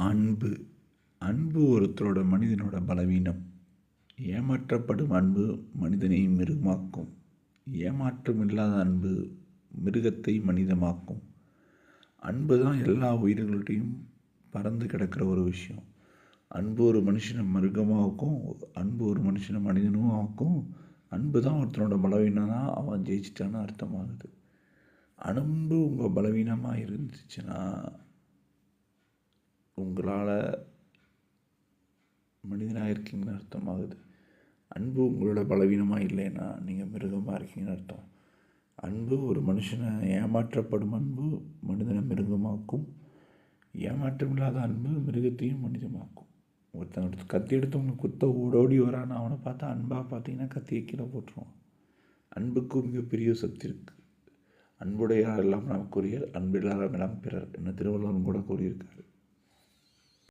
அன்பு அன்பு ஒருத்தரோட மனிதனோட பலவீனம். ஏமாற்றப்படும் அன்பு மனிதனை மிருகமாக்கும். ஏமாற்றம் இல்லாத அன்பு மிருகத்தை மனிதமாக்கும். அன்பு தான் எல்லா உயிர்கள்ட்டையும் பறந்து கிடக்கிற ஒரு விஷயம். அன்பு ஒரு மனுஷனை மிருகமாக்கும், அன்பு ஒரு மனுஷனை மனிதனும் ஆக்கும். அன்பு தான் ஒருத்தனோட பலவீனம்னா அவன் ஜெயிச்சிட்டான்னு அர்த்தமாகுது. அன்பு உங்கள் பலவீனமாக இருந்துச்சுன்னா உங்களால் மனிதனாக இருக்கீங்கன்னு அர்த்தமாகுது. அன்பு உங்களோட பலவீனமாக இல்லைன்னா நீங்கள் மிருகமாக இருக்கீங்கன்னு அர்த்தம். அன்பு ஒரு மனுஷனை ஏமாற்றப்படும் அன்பு மனிதனை மிருகமாக்கும். ஏமாற்றம் இல்லாத அன்பு மிருகத்தையும் மனிதமாக்கும். ஒருத்தன் கத்தி எடுத்து உங்களுக்கு குத்த ஓடோடி வரான்னு அவனை பார்த்தா அன்பாக பார்த்தீங்கன்னா கத்தியை கீழே போட்டுருவான். அன்புக்கு மிகப்பெரிய சக்தி இருக்குது. அன்புடையார் எல்லாம் நமக்குரியர், அன்பில்லாத எல்லாம் பிறர் என்ன திருவள்ளுவரும் கூட கூறியிருக்காரு.